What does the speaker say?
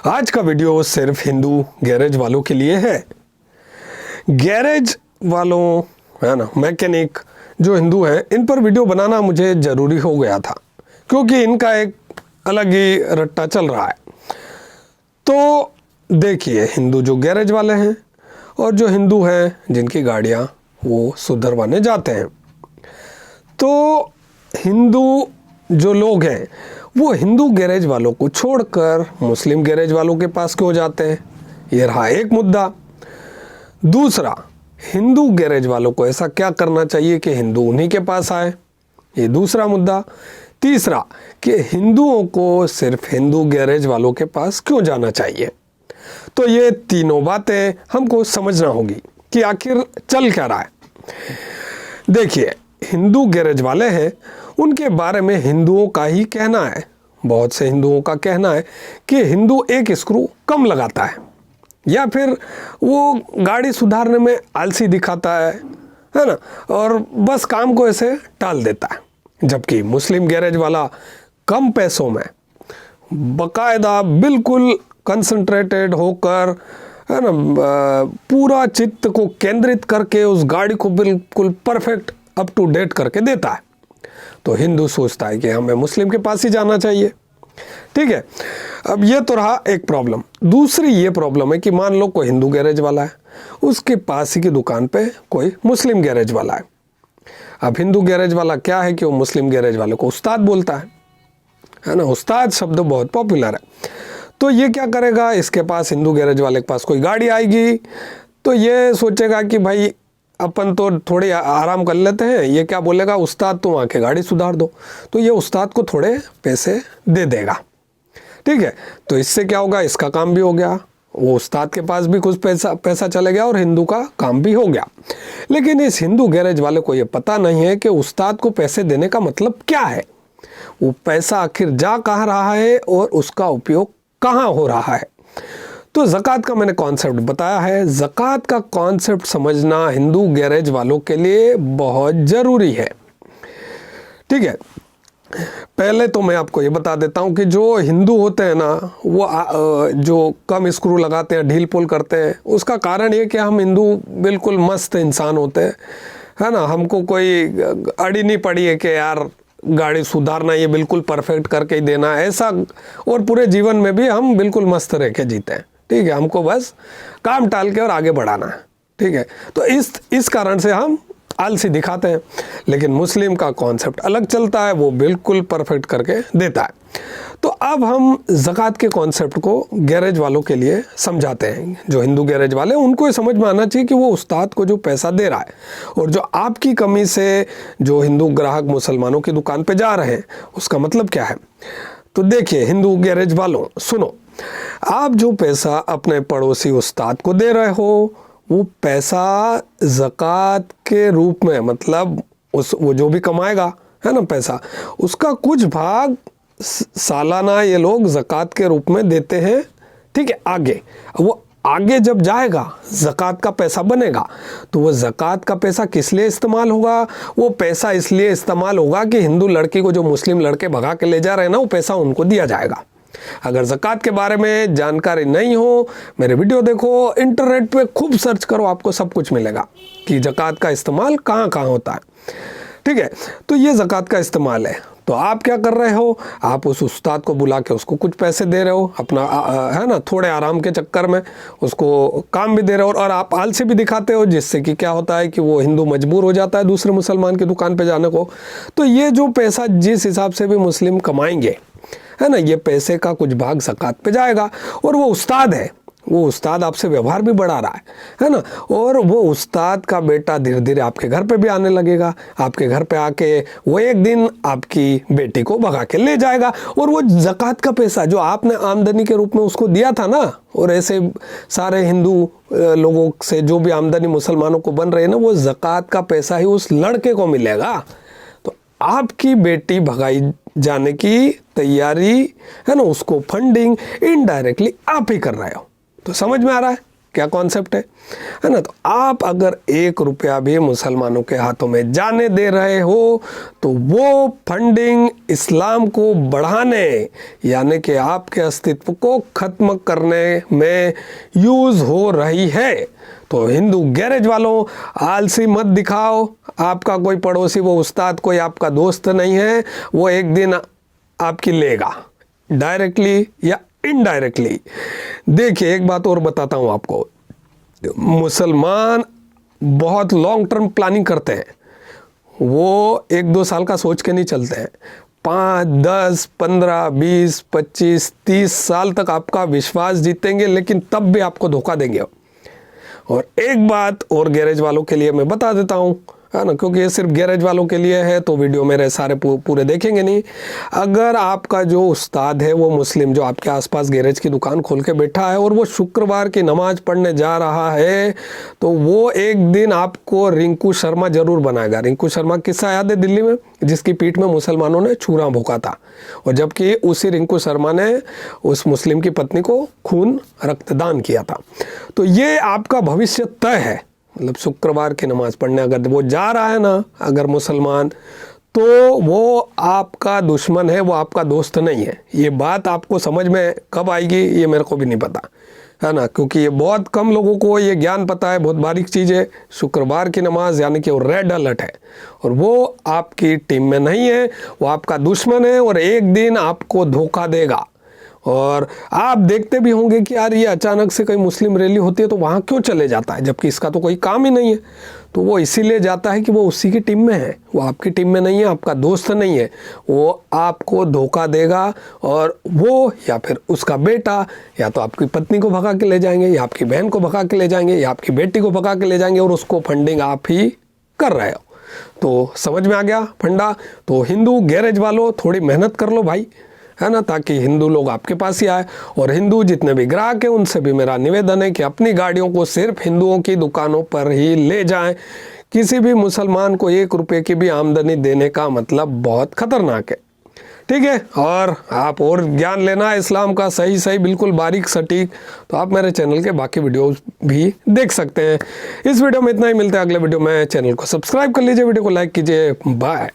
आज का वीडियो सिर्फ हिंदू गैरेज वालों के लिए है। गैरेज वालों है ना, मैकेनिक जो हिंदू हैं, इन पर वीडियो बनाना मुझे ज़रूरी हो गया था क्योंकि इनका एक अलग ही रट्टा चल रहा है। तो देखिए, हिंदू जो गैरेज वाले हैं और जो हिंदू हैं जिनकी गाड़ियाँ वो सुधरवाने जाते हैं, तो हिंदू जो लोग हैं वो हिंदू गैरेज वालों को छोड़कर मुस्लिम गैरेज वालों के पास क्यों जाते हैं, ये रहा एक मुद्दा। दूसरा, हिंदू गैरेज वालों को ऐसा क्या करना चाहिए कि हिंदू उन्हीं के पास आए, ये दूसरा मुद्दा। तीसरा, कि हिंदुओं को सिर्फ हिंदू गैरेज वालों के पास क्यों जाना चाहिए। तो ये तीनों बातें हमको समझना होगी कि आखिर चल क्या रहा है। देखिए, हिंदू गैरेज वाले हैं, उनके बारे में हिंदुओं का ही कहना है, बहुत से हिंदुओं का कहना है कि हिंदू एक स्क्रू कम लगाता है या फिर वो गाड़ी सुधारने में आलसी दिखाता है ना, और बस काम को ऐसे टाल देता है। जबकि मुस्लिम गैरेज वाला कम पैसों में बाकायदा बिल्कुल कंसंट्रेटेड होकर, है ना, पूरा चित्त को केंद्रित करके उस गाड़ी को बिल्कुल परफेक्ट अप टू डेट करके देता है। तो हिंदू सोचता है कि हमें मुस्लिम के पास ही जाना चाहिए। ठीक है, अब ये तो रहा एक प्रॉब्लम। दूसरी ये प्रॉब्लम है कि मान लो कोई हिंदू गैरेज वाला है, उसके पास ही की दुकान पे कोई मुस्लिम गैरेज वाला है। अब हिंदू गैरेज वाला क्या है कि वो मुस्लिम गैरेज वाले को उस्ताद बोलता है ना, उस्ताद शब्द बहुत पॉपुलर है। तो ये क्या करेगा, इसके पास हिंदू गैरेज वाले के पास कोई गाड़ी आएगी तो ये सोचेगा कि भाई अपन तो थोड़े आराम कर लेते हैं, ये क्या बोलेगा, उस्ताद तुम आके गाड़ी सुधार दो। तो ये उस्ताद को थोड़े पैसे दे देगा। ठीक है, तो इससे क्या होगा, इसका काम भी हो गया, वो उस्ताद के पास भी कुछ पैसा चले गया और हिंदू का काम भी हो गया। लेकिन इस हिंदू गैरेज वाले को ये पता नहीं है कि उस्ताद को पैसे देने का मतलब क्या है, वो पैसा आखिर जा कहाँ रहा है और उसका उपयोग कहाँ हो रहा है। तो ज़कात का मैंने कॉन्सेप्ट बताया है। ज़कात का कॉन्सेप्ट समझना हिंदू गैरेज वालों के लिए बहुत ज़रूरी है। ठीक है, पहले तो मैं आपको ये बता देता हूँ कि जो हिंदू होते हैं ना, वो जो कम स्क्रू लगाते हैं, ढील पोल करते हैं, उसका कारण ये कि हम हिंदू बिल्कुल मस्त इंसान होते हैं, है ना। हमको कोई अड़ी नहीं पड़ी है कि यार गाड़ी सुधारना, ये बिल्कुल परफेक्ट करके ही देना ऐसा, और पूरे जीवन में भी हम बिल्कुल मस्त रह के जीते हैं। ठीक है, हमको बस काम टाल के और आगे बढ़ाना है। ठीक है, तो इस कारण से हम आलसी दिखाते हैं। लेकिन मुस्लिम का कॉन्सेप्ट अलग चलता है, वो बिल्कुल परफेक्ट करके देता है। तो अब हम ज़कात के कॉन्सेप्ट को गैरेज वालों के लिए समझाते हैं। जो हिंदू गैरेज वाले हैं उनको ये समझ में आना चाहिए कि वो उस्ताद को जो पैसा दे रहा है और जो आपकी कमी से जो हिंदू ग्राहक मुसलमानों की दुकान पे जा रहे हैं, उसका मतलब क्या है। तो देखिए हिंदू गैरेज वालों, सुनो, आप जो पैसा अपने पड़ोसी उस्ताद को दे रहे हो, वो पैसा ज़कात के रूप में, मतलब वो जो भी कमाएगा, है ना, पैसा, उसका कुछ भाग सालाना ये लोग ज़कात के रूप में देते हैं। ठीक है, आगे वो आगे जब जाएगा ज़कात का पैसा बनेगा, तो वो ज़कात का पैसा किस लिए इस्तेमाल होगा, वो पैसा इसलिए इस्तेमाल होगा कि हिंदू लड़की को जो मुस्लिम लड़के भगा के ले जा रहे हैं ना, वो पैसा उनको दिया जाएगा। अगर ज़कात के बारे में जानकारी नहीं हो, मेरे वीडियो देखो, इंटरनेट पे खूब सर्च करो, आपको सब कुछ मिलेगा कि ज़कात का इस्तेमाल कहाँ कहाँ होता है। ठीक है, तो ये ज़कात का इस्तेमाल है। तो आप क्या कर रहे हो, आप उस उस्ताद को बुला के उसको कुछ पैसे दे रहे हो, अपना है ना, थोड़े आराम के चक्कर में उसको काम भी दे रहे हो, और आप आलसी भी दिखाते हो, जिससे कि क्या होता है कि वो हिंदू मजबूर हो जाता है दूसरे मुसलमान की दुकान पे जाने को। तो ये जो पैसा जिस हिसाब से भी मुस्लिम कमाएंगे, है ना, ये पैसे का कुछ भाग ज़कात पे जाएगा। और वो उस्ताद है, वो उस्ताद आपसे व्यवहार भी बढ़ा रहा है ना, और वो उस्ताद का बेटा धीरे धीरे आपके घर पे भी आने लगेगा। आपके घर पे आके वो एक दिन आपकी बेटी को भगा के ले जाएगा, और वो ज़कात का पैसा जो आपने आमदनी के रूप में उसको दिया था ना, और ऐसे सारे हिंदू लोगों से जो भी आमदनी मुसलमानों को बन रही है ना, वो ज़कात का पैसा ही उस लड़के को मिलेगा। तो आपकी बेटी भगाई जाने की तैयारी, है ना, उसको फंडिंग इनडायरेक्टली आप ही कर रहे हो। तो समझ में आ रहा है। क्या कॉन्सेप्ट है ना। तो आप अगर 1 रुपया भी मुसलमानों के हाथों में जाने दे रहे हो तो वो फंडिंग इस्लाम को बढ़ाने यानी कि आपके अस्तित्व को ख़त्म करने में यूज़ हो रही है। तो हिंदू गैरेज वालों, आलसी मत दिखाओ। आपका कोई पड़ोसी, वो उस्ताद कोई आपका दोस्त नहीं है, वो एक दिन आपकी लेगा, डायरेक्टली या इनडायरेक्टली। देखिए एक बात और बताता हूँ आपको, मुसलमान बहुत लॉन्ग टर्म प्लानिंग करते हैं। वो 1-2 साल का सोच के नहीं चलते हैं। 5, 10, 15, 20, 25, 30 साल तक आपका विश्वास जीतेंगे, लेकिन तब भी आपको धोखा देंगे। और एक बात और गैरेज वालों के लिए मैं बता देता हूँ, है ना, क्योंकि ये सिर्फ गैरेज वालों के लिए है तो वीडियो मेरे सारे पूरे देखेंगे नहीं। अगर आपका जो उस्ताद है वो मुस्लिम, जो आपके आसपास गैरेज की दुकान खोल के बैठा है और वो शुक्रवार की नमाज पढ़ने जा रहा है, तो वो एक दिन आपको रिंकू शर्मा जरूर बनाएगा। रिंकू शर्मा किस्सा याद है दिल्ली में, जिसकी पीठ में मुसलमानों ने छुरा भोंका था, और जबकि उसी रिंकू शर्मा ने उस मुस्लिम की पत्नी को खून रक्तदान किया था। तो ये आपका भविष्य तय है। मतलब शुक्रवार की नमाज पढ़ने अगर वो जा रहा है ना, अगर मुसलमान, तो वो आपका दुश्मन है, वो आपका दोस्त नहीं है। ये बात आपको समझ में कब आएगी ये मेरे को भी नहीं पता, है ना, क्योंकि ये बहुत कम लोगों को ये ज्ञान पता है। बहुत बारीक चीज़ है। शुक्रवार की नमाज यानी कि वो रेड अलर्ट है, और वो आपकी टीम में नहीं है, वो आपका दुश्मन है, और एक दिन आपको धोखा देगा। और आप देखते भी होंगे कि यार ये अचानक से कोई मुस्लिम रैली होती है तो वहाँ क्यों चले जाता है, जबकि इसका तो कोई काम ही नहीं है। तो वो इसीलिए जाता है कि वो उसी की टीम में है, वो आपकी टीम में नहीं है, आपका दोस्त नहीं है। वो आपको धोखा देगा, और वो या फिर उसका बेटा या तो आपकी पत्नी को भगा के ले जाएंगे, या आपकी बहन को भगा के ले जाएंगे, या आपकी बेटी को भगा के ले जाएंगे, और उसको फंडिंग आप ही कर रहे हो। तो समझ में आ गया फंडा। तो हिंदू गैरेज वालों, थोड़ी मेहनत कर लो भाई, है ना, ताकि हिंदू लोग आपके पास ही आए। और हिंदू जितने भी ग्राहक हैं उनसे भी मेरा निवेदन है कि अपनी गाड़ियों को सिर्फ हिंदुओं की दुकानों पर ही ले जाएं। किसी भी मुसलमान को 1 रुपये की भी आमदनी देने का मतलब बहुत खतरनाक है। ठीक है, और आप और ज्ञान लेना है इस्लाम का सही बिल्कुल बारीक सटीक, तो आप मेरे चैनल के बाकी वीडियोस भी देख सकते हैं। इस वीडियो में इतना ही, मिलते हैं अगले वीडियो में। चैनल को सब्सक्राइब कर लीजिए, वीडियो को लाइक कीजिए। बाय।